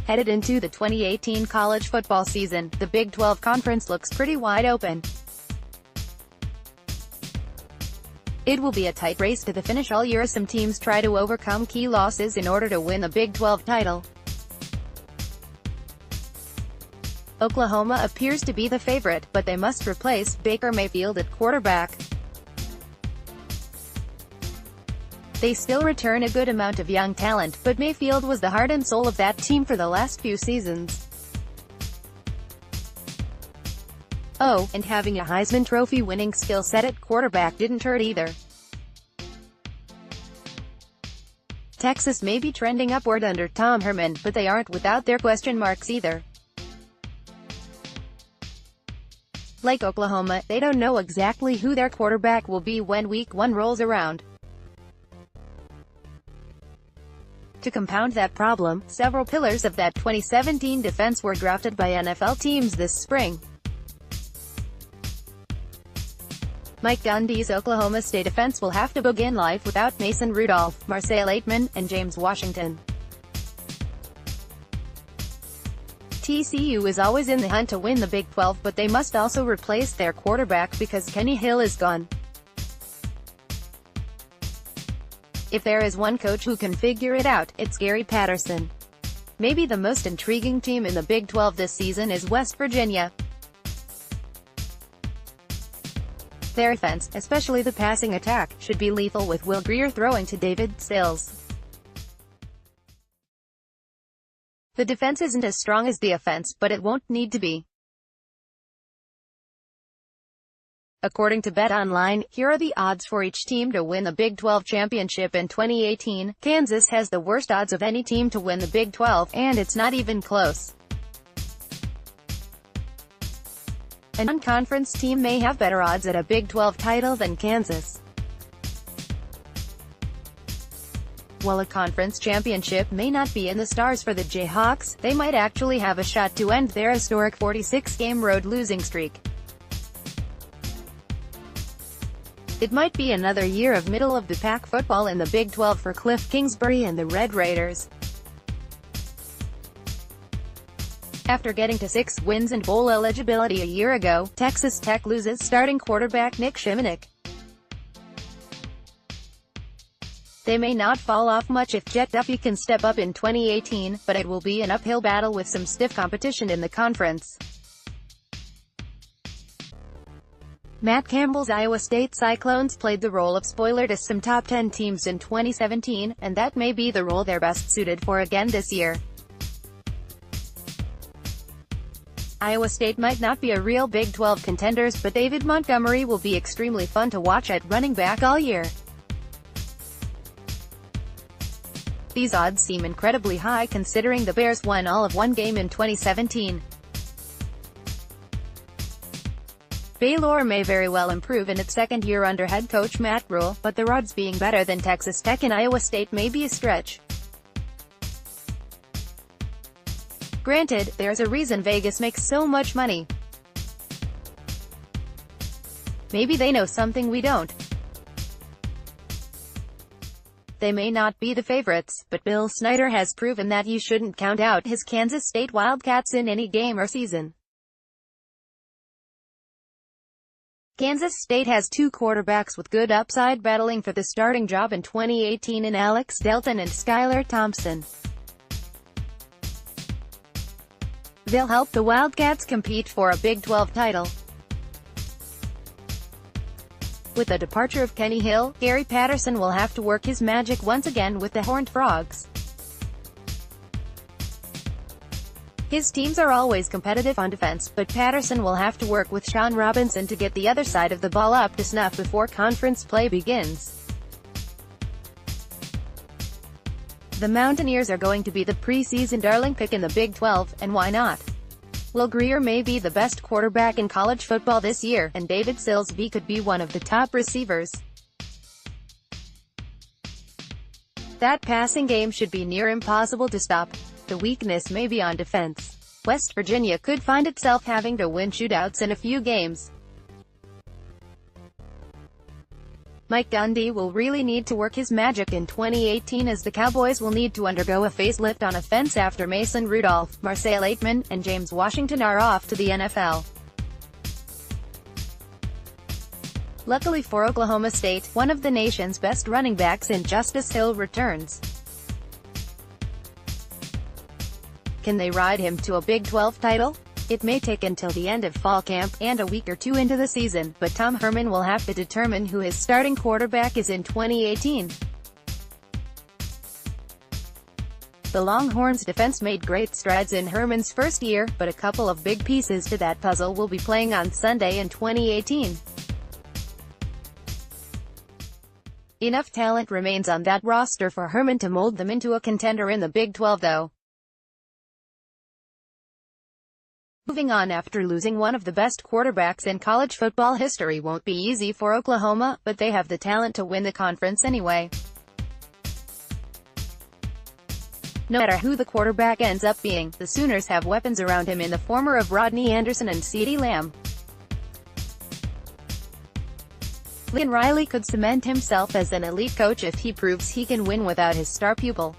Headed into the 2018 college football season, the Big 12 Conference looks pretty wide open. It will be a tight race to the finish all year as some teams try to overcome key losses in order to win the Big 12 title. Oklahoma appears to be the favorite, but they must replace Baker Mayfield at quarterback. They still return a good amount of young talent, but Mayfield was the heart and soul of that team for the last few seasons. Oh, and having a Heisman Trophy winning skill set at quarterback didn't hurt either. Texas may be trending upward under Tom Herman, but they aren't without their question marks either. Like Oklahoma, they don't know exactly who their quarterback will be when Week 1 rolls around. To compound that problem, several pillars of that 2017 defense were drafted by NFL teams this spring. Mike Gundy's Oklahoma State defense will have to begin life without Mason Rudolph, Marcel Aitman, and James Washington. TCU is always in the hunt to win the Big 12, but they must also replace their quarterback because Kenny Hill is gone. If there is one coach who can figure it out, it's Gary Patterson. Maybe the most intriguing team in the Big 12 this season is West Virginia. Their offense, especially the passing attack, should be lethal with Will Grier throwing to David Sills. The defense isn't as strong as the offense, but it won't need to be. According to BetOnline, here are the odds for each team to win the Big 12 championship in 2018. Kansas has the worst odds of any team to win the Big 12, and it's not even close. A non-conference team may have better odds at a Big 12 title than Kansas. While a conference championship may not be in the stars for the Jayhawks, they might actually have a shot to end their historic 46-game road losing streak. It might be another year of middle-of-the-pack football in the Big 12 for Cliff Kingsbury and the Red Raiders. After getting to 6 wins and bowl eligibility a year ago, Texas Tech loses starting quarterback Nick Shimonek. They may not fall off much if Jet Duffy can step up in 2018, but it will be an uphill battle with some stiff competition in the conference. Matt Campbell's Iowa State Cyclones played the role of spoiler to some top 10 teams in 2017, and that may be the role they're best suited for again this year. Iowa State might not be a real Big 12 contenders, but David Montgomery will be extremely fun to watch at running back all year. These odds seem incredibly high considering the Bears won all of one game in 2017. Baylor may very well improve in its second year under head coach Matt Rhule, but their odds being better than Texas Tech and Iowa State may be a stretch. Granted, there's a reason Vegas makes so much money. Maybe they know something we don't. They may not be the favorites, but Bill Snyder has proven that you shouldn't count out his Kansas State Wildcats in any game or season. Kansas State has 2 quarterbacks with good upside battling for the starting job in 2018 in Alex Delton and Skylar Thompson. They'll help the Wildcats compete for a Big 12 title. With the departure of Kenny Hill, Gary Patterson will have to work his magic once again with the Horned Frogs. His teams are always competitive on defense, but Patterson will have to work with Sean Robinson to get the other side of the ball up to snuff before conference play begins. The Mountaineers are going to be the preseason darling pick in the Big 12, and why not? Will Grier may be the best quarterback in college football this year, and David Sills could be one of the top receivers. That passing game should be near impossible to stop. The weakness may be on defense. West Virginia could find itself having to win shootouts in a few games. Mike Gundy will really need to work his magic in 2018 as the Cowboys will need to undergo a facelift on offense after Mason Rudolph, Marcel Aitman, and James Washington are off to the NFL. Luckily for Oklahoma State, one of the nation's best running backs in Justice Hill returns. Can they ride him to a Big 12 title? It may take until the end of fall camp, and a week or two into the season, but Tom Herman will have to determine who his starting quarterback is in 2018. The Longhorns' defense made great strides in Herman's first year, but a couple of big pieces to that puzzle will be playing on Sunday in 2018. Enough talent remains on that roster for Herman to mold them into a contender in the Big 12 though. Moving on, after losing one of the best quarterbacks in college football history won't be easy for Oklahoma, but they have the talent to win the conference anyway. No matter who the quarterback ends up being, the Sooners have weapons around him in the former of Rodney Anderson and CeeDee Lamb. Lincoln Riley could cement himself as an elite coach if he proves he can win without his star pupil.